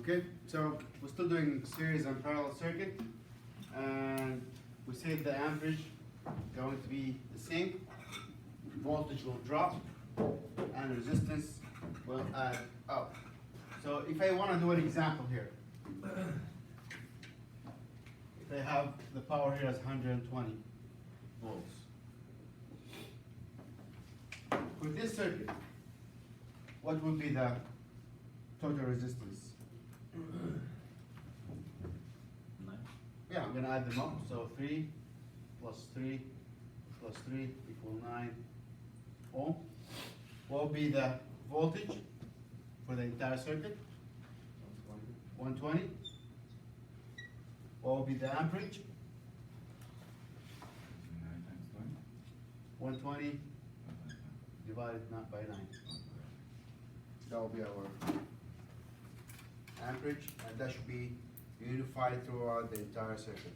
Okay, so we're still doing series and parallel circuit, and we said the amperage going to be the same, voltage will drop, and resistance will add up. So if I want to do an example here, if I have the power here as 120 volts. With this circuit, what would be the total resistance? Yeah, I'm going to add them up. So 3 plus 3 plus 3 equal 9 ohm. What will be the voltage for the entire circuit? 120. What will be the amperage? 120 divided not by 9. That will be our amperage, and that should be unified throughout the entire circuit.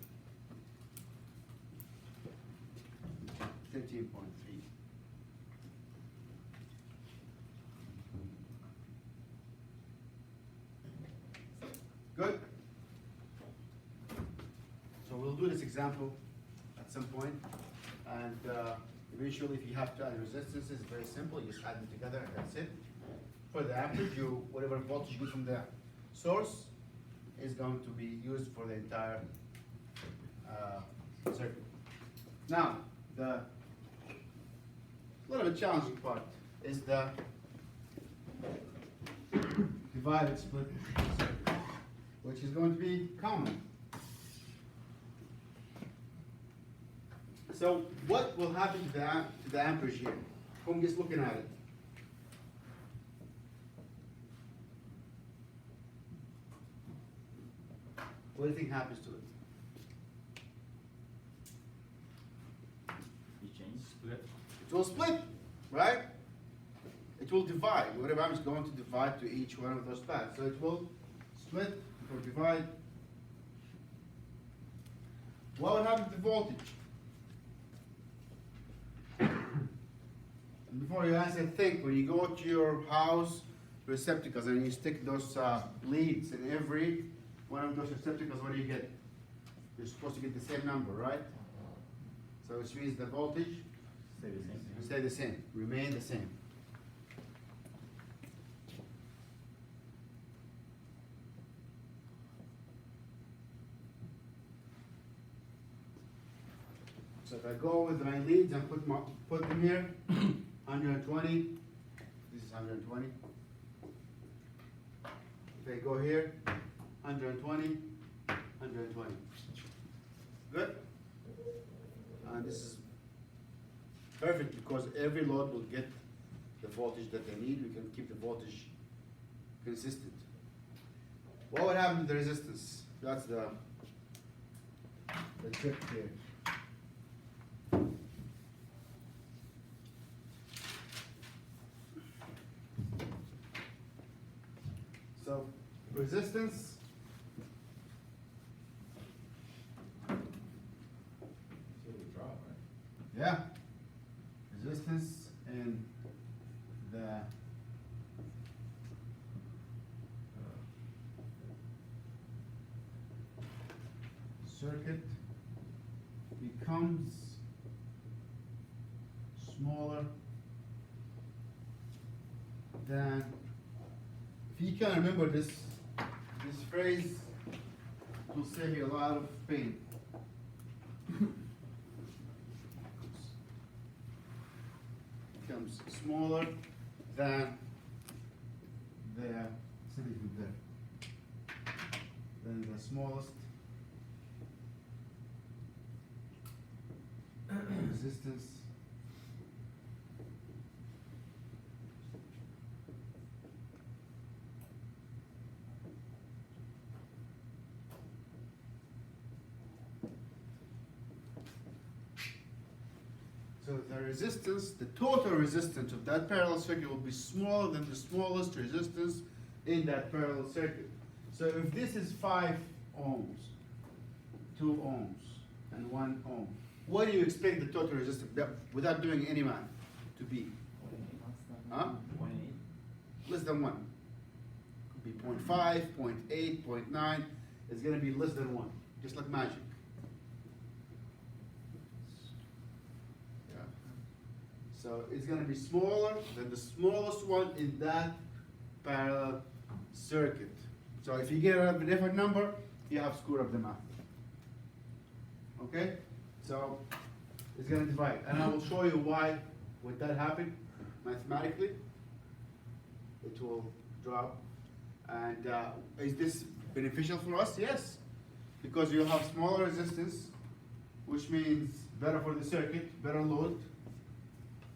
13.3. Good? So we'll do this example at some point, and eventually if you have to add resistance, it's very simple. You just add them together and that's it. For the amperage, whatever voltage you get from the source is going to be used for the entire circuit. Now, the little bit challenging part is the divided split circuit, which is going to be common. So what will happen to the amperage here? I'm just looking at it. What do you think happens to it? You change, split. It will split, right? It will divide. Whatever I'm going to divide to each one of those paths. So it will split, it will divide. What will happen to the voltage? And before you answer, think when you go to your house receptacles and you stick those leads in every one of those receptacles, what do you get? You're supposed to get the same number, right? So which means the voltage Stay the same. will stay the same, remain the same. So if I go with my leads and put them here, 120, this is 120. If I go here, 120, 120. Good? And this is perfect because every load will get the voltage that they need. We can keep the voltage consistent. What would happen to the resistance? That's the trick here. So resistance yeah, resistance in the circuit becomes smaller than, if you can remember this phrase, it will save you a lot of pain. Becomes smaller than the smallest resistance So the resistance, the total resistance of that parallel circuit will be smaller than the smallest resistance in that parallel circuit. So if this is 5 ohms, 2 ohms, and 1 ohm, what do you expect the total resistance, without doing any math, to be? Huh? 0.8. Less than 1. be 0.5, 0.8, 0.9. It's gonna be less than 1, just like magic. Yeah. So it's gonna be smaller than the smallest one in that parallel circuit. So if you get a different number, you have screwed up the math. Okay? So it's gonna divide. And I will show you why would that happen mathematically. It will drop. And is this beneficial for us? Yes. Because you have smaller resistance, which means better for the circuit, better load.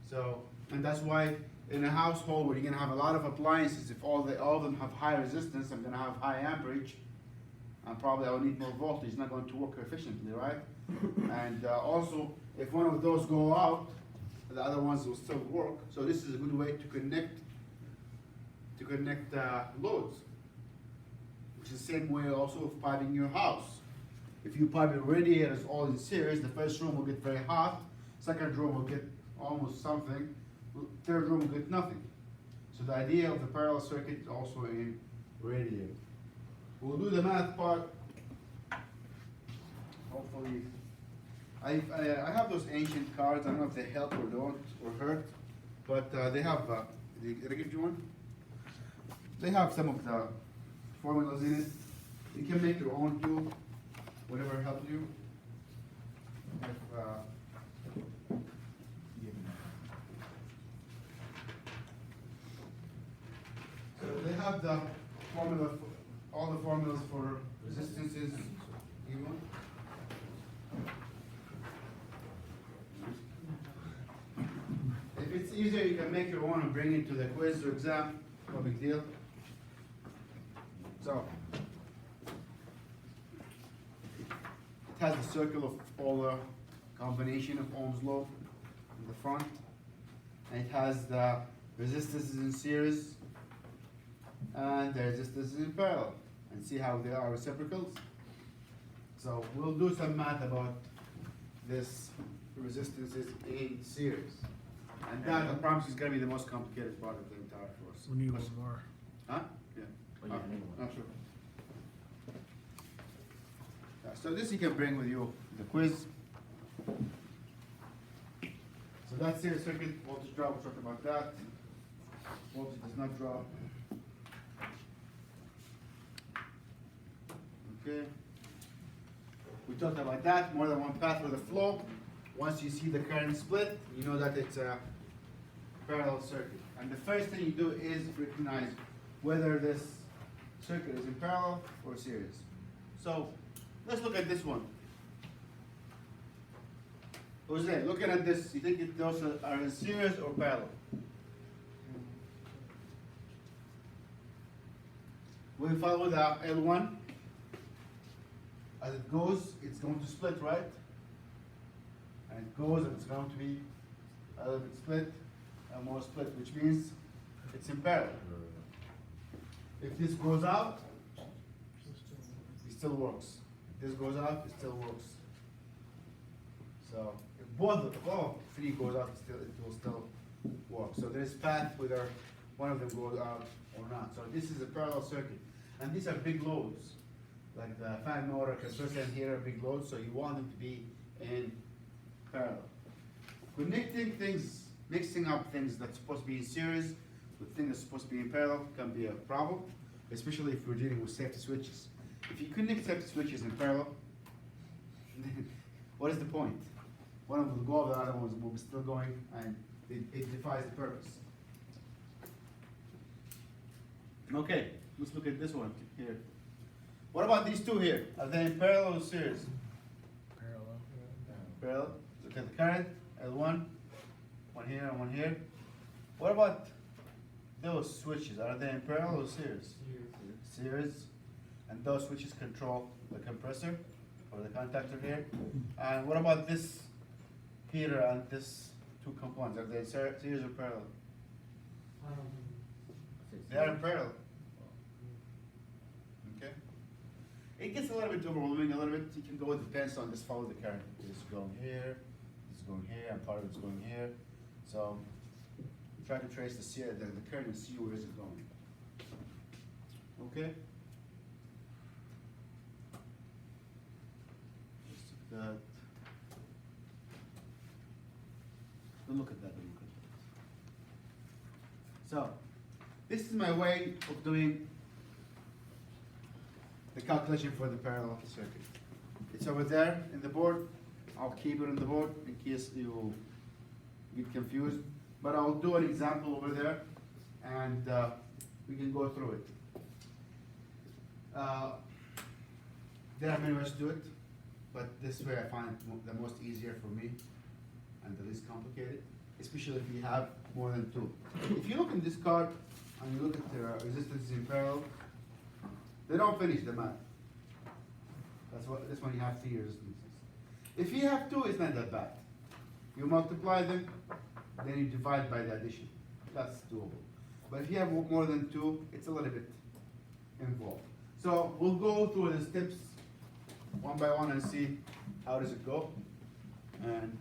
So, and that's why in a household where you're gonna have a lot of appliances, if all of them have high resistance, I'm gonna have high amperage, and probably I will need more voltage. It's not going to work efficiently, right? And also, if one of those go out, the other ones will still work. So this is a good way to connect loads. Which is the same way also of piping your house. If you pipe your radiators all in series, the first room will get very hot, second room will get almost something, third room will get nothing. So the idea of the parallel circuit is also in radiator. We'll do the math part. Hopefully, I have those ancient cards. I don't know if they help or don't or hurt, but they have. Did I give you one? They have some of the formulas in it. You can make your own too, whatever helps you. So they have the formula, all the formulas for resistances. You want? If it's easier, you can make your own and bring it to the quiz or exam. No big deal. So, it has the circle of all the combination of Ohm's law in the front, and it has the resistances in series and the resistances in parallel, and see how they are reciprocals. So we'll do some math about this resistances in series, and that I promise is going to be the most complicated part of the entire course. We need one more. Huh? Yeah. Oh, yeah, I need one. Not sure. So this you can bring with you the quiz. So that's series circuit, voltage drop, we'll talk about that. Voltage does not drop. Okay. We talked about that, more than one path with a flow. Once you see the current split, you know that it's a parallel circuit. And the first thing you do is recognize whether this circuit is in parallel or series. So let's look at this one. Jose, looking at this, you think those are in series or parallel? We follow the L1. As it goes, it's going to split, right? And it goes, and it's going to be a little bit split, and more split, which means it's in parallel. If this goes out, it still works. If this goes out, it still works. So if all three goes out, it will still work. So there's path whether one of them goes out or not. So this is a parallel circuit, and these are big loads, like the fan motor, compressor, and here are big loads. So you want them to be in parallel. Connecting things, mixing up things that's supposed to be in series with things that's supposed to be in parallel can be a problem, especially if we're dealing with safety switches. If you connect safety switches in parallel, what is the point? One of them will go off, the other one will be still going, and it defies the purpose. Okay, let's look at this one here. What about these two here? Are they in parallel or series? Parallel. Parallel. Look at the current, L1, one here and one here. What about those switches? Are they in parallel or series? Series. And those switches control the compressor or the contactor here. And what about this heater and this two components? Are they series or parallel? They are in parallel. Okay. It gets a little bit overwhelming, a little bit. You can go, it depends on just follow the current. This is going here, this is going here, and part of it's going here. So try to trace the current and see where is it going. Okay? Just took that. Don't look at that, don't look at that. So, this is my way of doing the calculation for the parallel circuit. It's over there in the board. I'll keep it on the board in case you get confused. But I'll do an example over there and we can go through it. There are many ways to do it, but this way I find it the most easier for me and the least complicated, especially if you have more than two. If you look in this card and you look at the resistances in parallel, they don't finish the math. That's when you have three resistances. If you have two, it's not that bad. You multiply them, then you divide by the addition. That's doable. But if you have more than two, it's a little bit involved. So we'll go through the steps one by one and see how does it go. And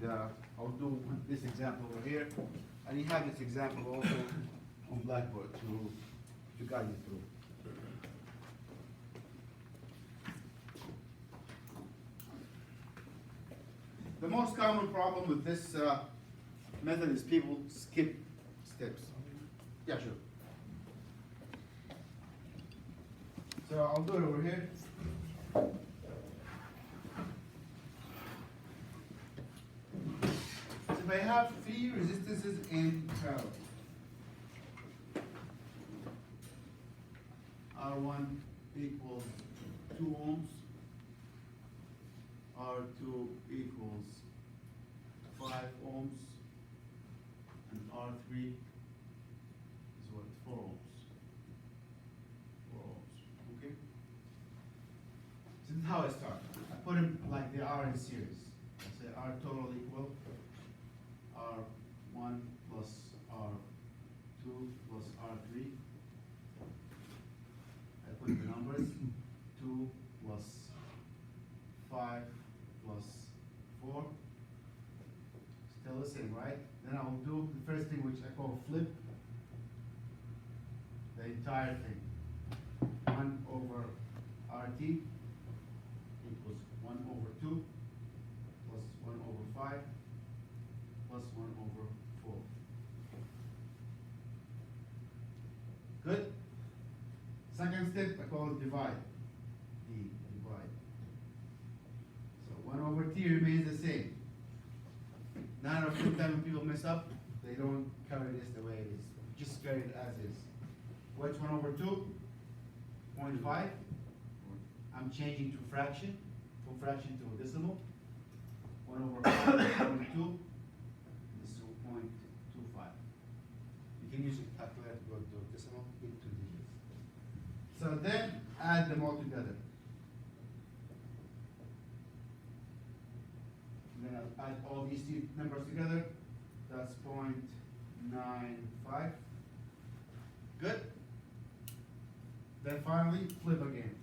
I'll do this example over here. And you have this example also on Blackboard to guide you through. The most common problem with this method is people skip steps. Yeah, sure. So I'll do it over here. So if I have three resistances in parallel, R1 equals 2 ohms, R2 equals 5 ohms, and R3 is what, 4 ohms. 4 ohms, okay? So this is how I start. I put them like they are in series. I say R total equal R1 plus R2 plus R3. I put the numbers, 2 plus 5 plus 4. Still the same, right? Then I'll do the first thing, which I call flip the entire thing. 1 over RT equals 1 over 2 plus 1 over 5 plus 1 over 4. Good? Second step, I call it divide. Divide. So 1 over T remains the same. 9 out of 10 times when people mess up, they don't carry this the way it is. Just carry it as is. What's 1 over 2? 0.5. I'm changing to fraction, from fraction to a decimal. 1 over 5 is 0.2. This is 0.25. You can use a calculator to go to a decimal in 2 digits. So then add them all together. Then I'll add all these two numbers together. That's 0.95. Good? Then finally, flip again.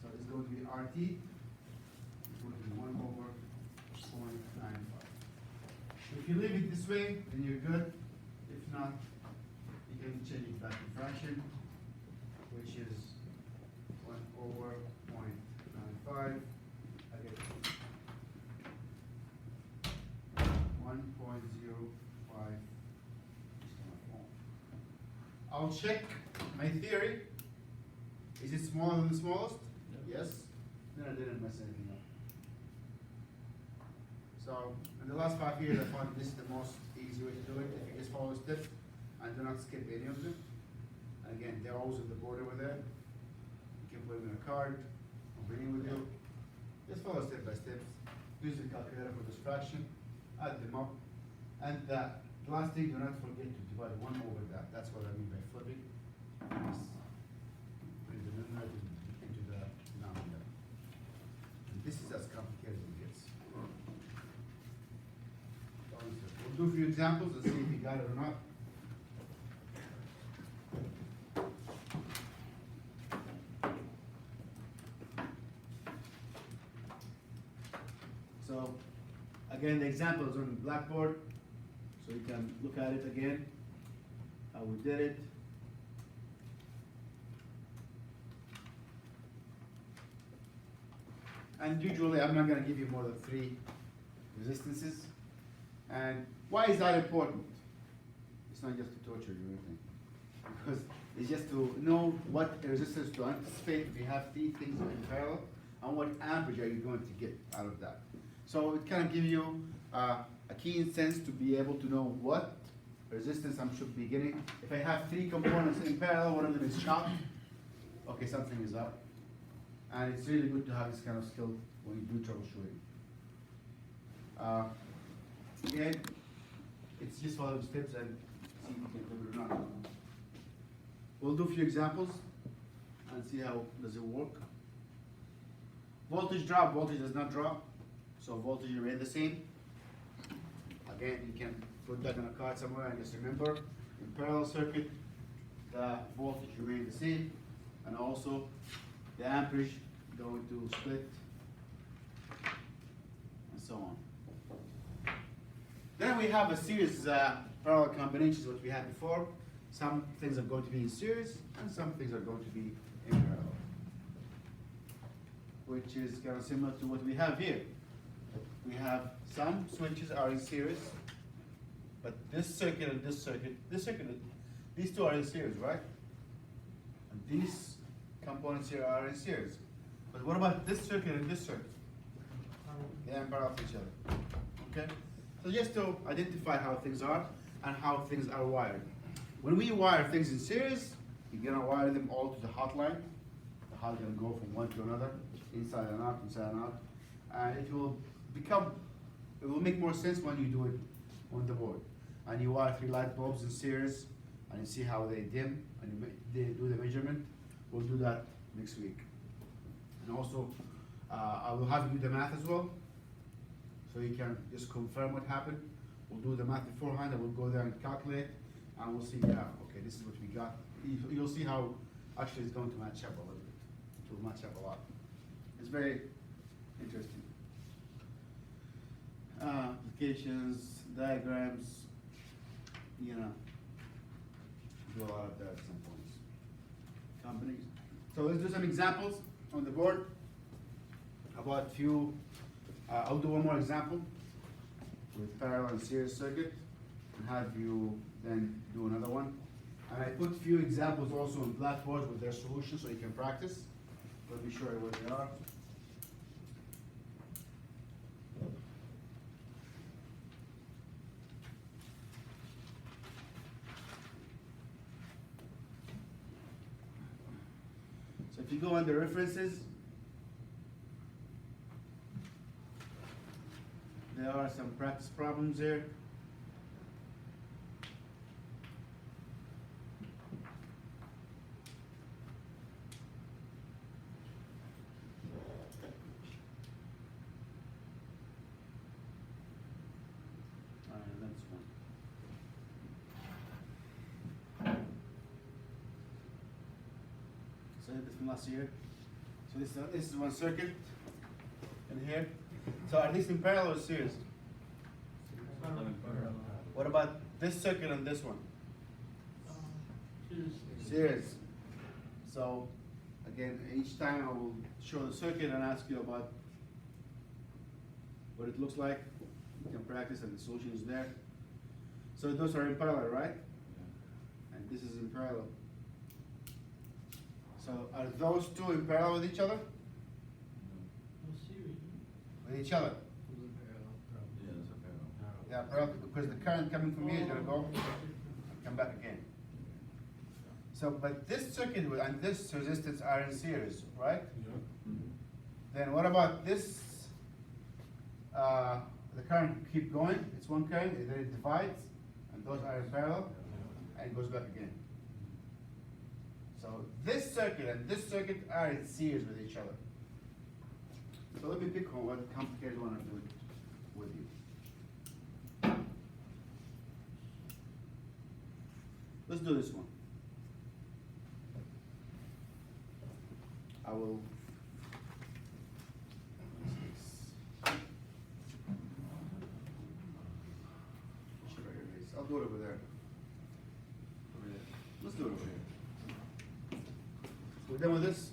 So it's going to be RT. It's going to be 1 over 0.95. If you leave it this way, then you're good. If not, you can change it back to fraction, which is 1 over 0.95. Again, 1.05. I'll check my theory. Is it smaller than the smallest? Yes. Then I didn't mess anything up. So in the last 5 years, I found this is the most easy way to do it. If you just follow the steps and do not skip any of them. And again, they're always on the board over there. You can put them in a card or bring it with you. Just follow step by step. Use the calculator for this fraction. Add them up. And the last thing, do not forget to divide 1 over that. That's what I mean by flipping. Just bring the numerator into the denominator. And this is as complicated as it gets. We'll do a few examples and see if you got it or not. So, again, the example is on the Blackboard, so you can look at it again. We did it. And usually I'm not gonna give you more than 3 resistances. And why is that important? It's not just to torture you or anything. Because it's just to know what resistance to anticipate if you have 3 things in parallel and what amperage are you going to get out of that. So it kind of gives you a keen sense to be able to know what resistance I should be getting. If I have 3 components in parallel, one of them is short, okay, something is up. And it's really good to have this kind of skill when you do troubleshooting. Again, it's just follow the steps and see if you can do it or not. We'll do a few examples and see how does it work. Voltage drop, voltage does not drop, so voltage remain the same. Again, you can put that on a card somewhere and just remember, in parallel circuit, the voltage remain the same, and also the amperage going to split, and so on. Then we have a series parallel combinations, what we had before. Some things are going to be in series, and some things are going to be in parallel, which is kind of similar to what we have here. We have some switches are in series, but this circuit and this circuit, these two are in series, right? And these components here are in series. But what about this circuit and this circuit? They are in parallel to each other. Okay? So just to identify how things are and how things are wired. When we wire things in series, you're gonna wire them all to the hot line. The hot is gonna go from one to another, inside and out, inside and out. And it will make more sense when you do it on the board. And you wire 3 light bulbs in series, and you see how they dim, and they do the measurement. We'll do that next week. And also, I will have you do the math as well, so you can just confirm what happened. We'll do the math beforehand, and we'll go there and calculate, and we'll see, yeah, okay, this is what we got. You'll see how actually it's going to match up a little bit. It will match up a lot. It's very interesting. Applications, diagrams, you know, do a lot of that at some points. Companies. So let's do some examples on the board about few, I'll do one more example with parallel and series circuit and have you then do another one. And I put few examples also on blackboards with their solutions so you can practice. Let me show you what they are. So if you go under references, there are some practice problems there. That's one. So this from last year. So this is one circuit in here. So are these in parallel or series? What about this circuit and this one? Series. So again, each time I will show the circuit and ask you about what it looks like. You can practice and the solution is there. So those are in parallel, right? And this is in parallel. So are those two in parallel with each other? With each other? Yeah, parallel, because the current coming from here is going to go and come back again. So, but this circuit and this resistance are in series, right? Then what about this? The current keep going, it's one current, and then it divides, and those are in parallel, and it goes back again. So this circuit and this circuit are in series with each other. So let me pick on what complicated one I'm doing with you. Let's do this one. I will. I'll do it over there. Over We're done with this?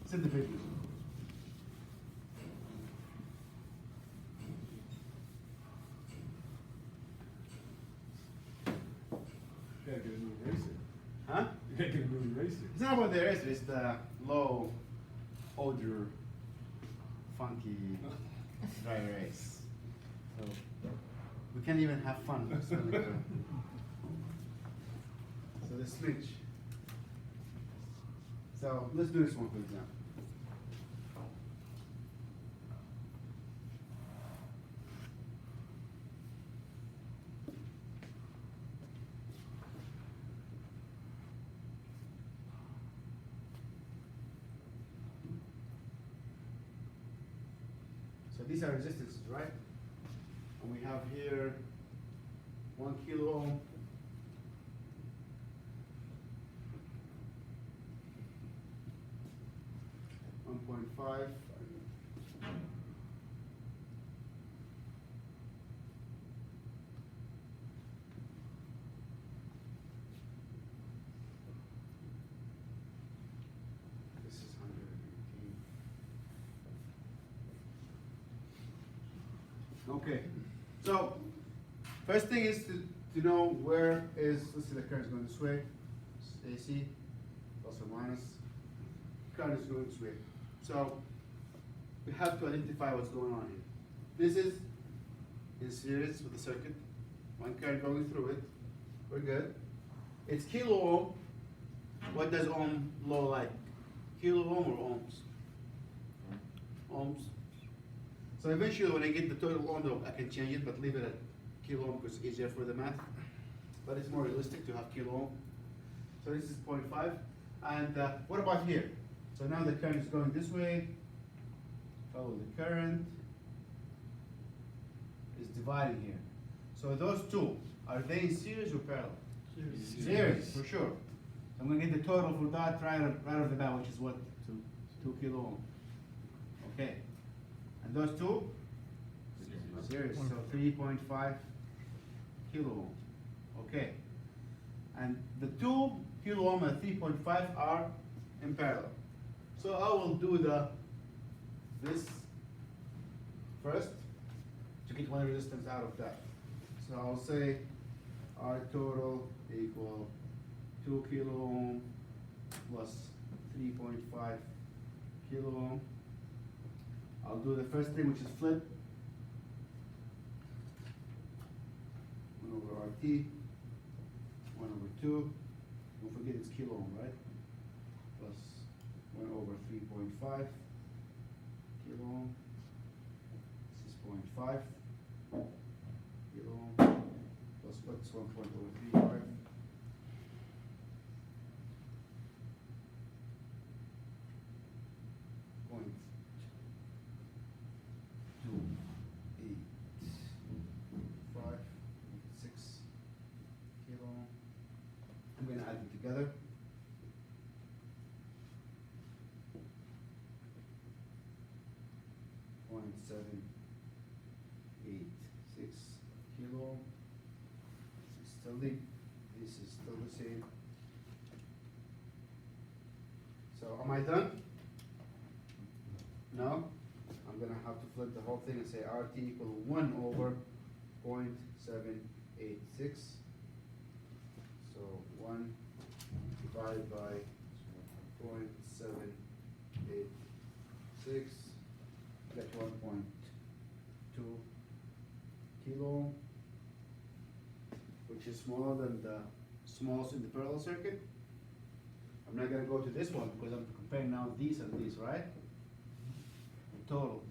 Send the papers. You gotta get a new eraser. Huh? You gotta get a new eraser. It's not about the eraser, it's the low odor, funky dry erase. So we can't even have fun smelling the. So the switch. So let's do this one for example. So these are resistances, right? And we have here 1 kilo ohm. .5. This is 118. Okay, so first thing is to know where is, let's see, the current is going this way, it's AC, plus or minus, current is going this way. So we have to identify what's going on here. This is in series with the circuit, one current going through it, we're good. It's kilo ohm. What does ohm law like? Kilo ohm or ohms? Ohms. So eventually when I get the total ohm though, I can change it, but leave it at kilo ohm because it's easier for the math. But it's more realistic to have kilo ohm. So this is 0.5. And what about here? So now the current is going this way. Follow the current. Is dividing here. So those two, are they in series or parallel? Series, for sure. So I'm going to get the total for that right off the bat, which is what? 2 kilo ohm. Okay. And those two? Series. So 3.5 kilo ohm. Okay. And the 2 kilo ohm and 3.5 are in parallel. So I will do this first to get one resistance out of that. So I'll say R total equal 2 kilo ohm plus 3.5 kilo ohm. I'll do the first thing, which is flip 1 over RT, 1 over 2. Don't forget it's kilo ohm, right? Plus 1 over 3.5 kilo ohm. This is 0.5 kilo ohm. Plus what's 1 point over 3.5? Point 2, 8, 5, 6 kilo ohm. I'm going to add them together. 0.786 kilo. This is still the same. So am I done? No? I'm gonna have to flip the whole thing and say RT equal 1 over 0.786. So 1 divided by 0.786. Get 1.2 kilo, which is smaller than the smallest in the parallel circuit. I'm not going to go to this one because I'm comparing now these and these, right? The total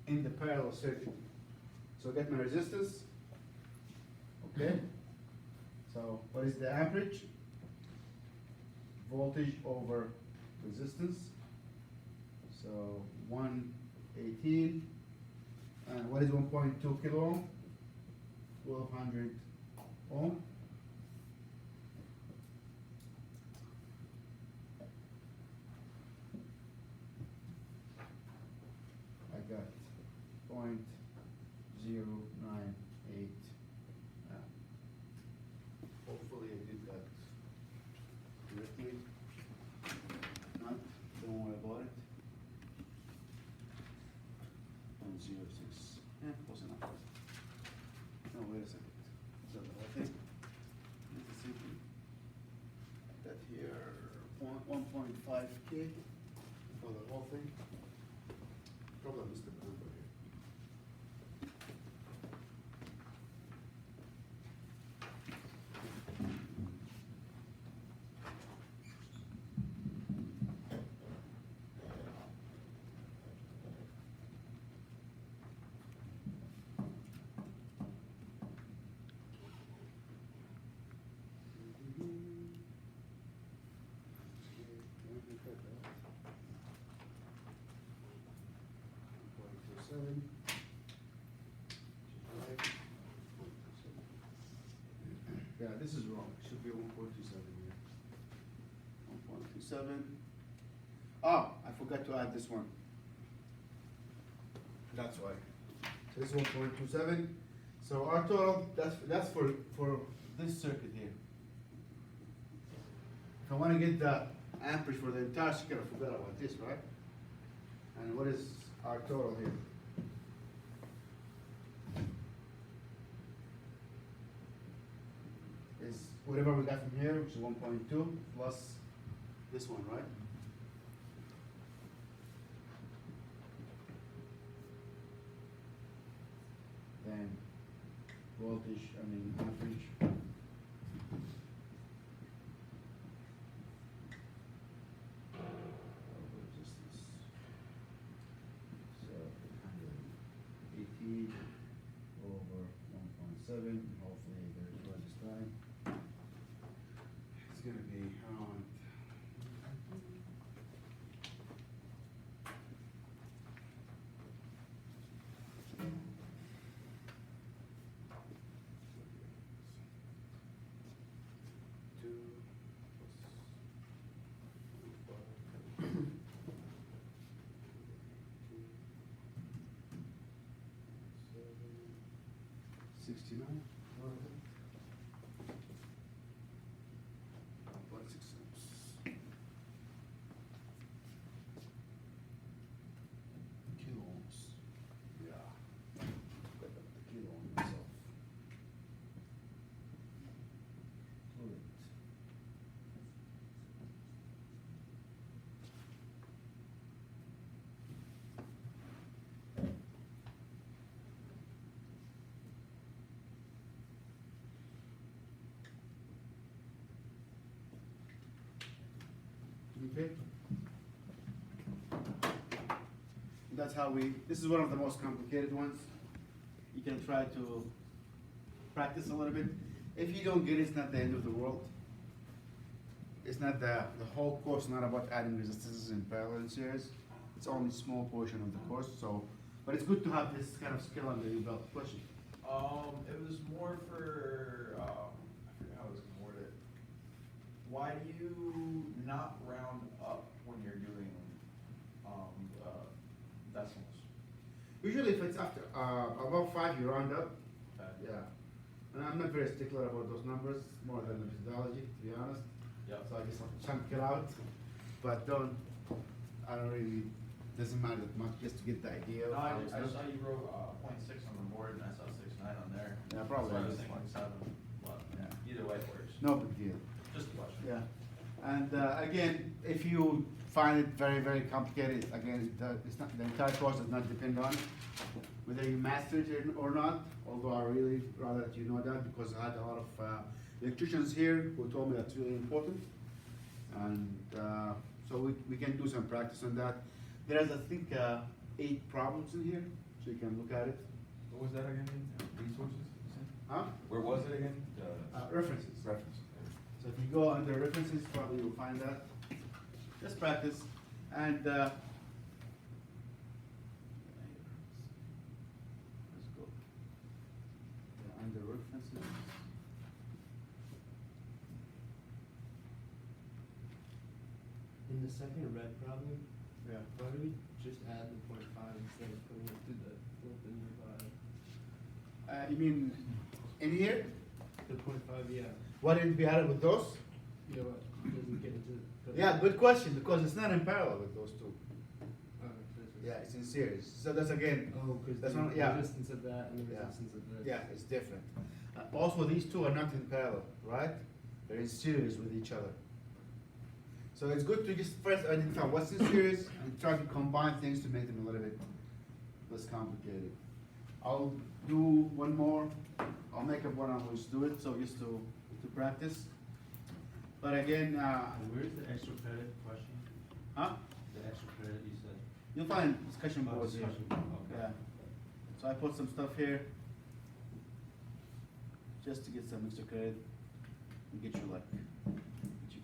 in the parallel circuit. So get my resistance. Okay. So what is the amperage? Voltage over resistance. So 118. And what is 1.2 kilo ohm? 1200 ohm. I got 0.098 5K for the whole thing. Probably missed the number here. Yeah, this is wrong. It should be 1.27 here. 1.27. Oh, I forgot to add this one. That's why. So this is 1.27. So our total, that's for this circuit here. If I want to get the amperage for the entire circuit, I forgot about this, right? And what is our total here? Is whatever we got from here, which is 1.2 plus this one, right? Then voltage, average. Resistance. So 180 over 1.7. Hopefully there's right this time. It's gonna be around. $69. 1.6 cents. Kilo ohms. Yeah. Got the kilo ohm myself. Fluid. Okay. That's how this is one of the most complicated ones. You can try to practice a little bit. If you don't get it, it's not the end of the world. It's not the whole course, not about adding resistances in parallel and series. It's only a small portion of the course, so, but it's good to have this kind of skill under your belt. Question? It was more for, I forget how it was worded. Why do you not round up when you're doing, decimals? Usually if it's after, above 5, you round up. Okay. Yeah. And I'm not very stickler about those numbers, more than the methodology, to be honest. Yep. So I just chunk it out, but I don't really, doesn't matter that much, just to get the idea of No, how I it's just done. saw you wrote, 0.6 on the board and I saw 6.9 on there. Yeah, probably. So I I was just- thinking 7, but Yeah. either way it works. No big deal. Just a question. Yeah. And again, if you find it very, very complicated, again, it's not, the entire course does not depend on whether you mastered it or not, although I really rather that you know that, because I had a lot of electricians here who told me that's really important. And so we can do some practice on that. There's, I think, 8 problems in here, so you can look at it. What was that again? Resources? you said? Huh? Where was it again? References. Reference. So if you go under references, probably you'll find that. Just practice. And let's go. Yeah, under references. In the second red problem, Yeah. why do we just add the 0.5 instead of putting it through the flip and divide? You mean in here? The 0.5, yeah. Why didn't we add it with those? You know what, doesn't get into. Yeah, good question, because it's not in parallel with those two. This is- Yeah, it's in series. So that's again, Oh, because that's the one, yeah. resistance of that and the Yeah. resistance of this. Yeah, it's different. Also, these two are not in parallel, right? They're in series with each other. So it's good to just first identify what's in series and try to combine things to make them a little bit less complicated. I'll do one more. I'll make up one on which to do it, so just to practice. But again, Where's the extra credit question? huh? The extra credit you said? You'll find discussion Oh, boards here. discussion board, okay. Yeah. So I put some stuff here, just to get some extra credit and get your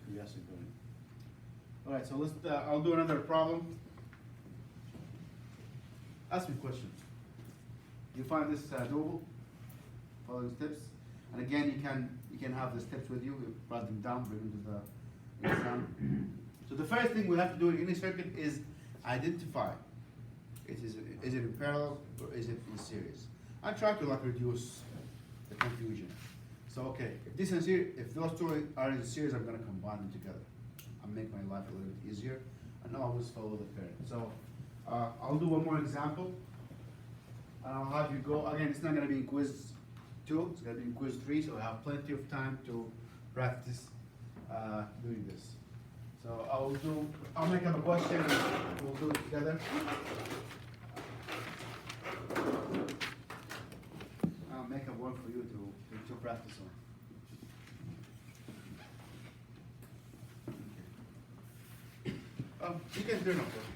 curiosity going. All right, so let's. I'll do another problem. Ask me questions. You find this doable? Following steps, and again, you can have the steps with you. You write them down, bring them to the exam. So the first thing we have to do in any circuit is identify. Is it in parallel or is it in series? I try to reduce the confusion. So okay, if this is here, if those two are in series, I'm gonna combine them together and make my life a little bit easier, and always follow the parent. So I'll do one more example, and I'll have you go again. It's not gonna be in quiz 2; it's gonna be in quiz 3. So I have plenty of time to practice doing this. So I'll make up a question and we'll do it together. I'll make up one for you to practice on. Okay. You can turn off.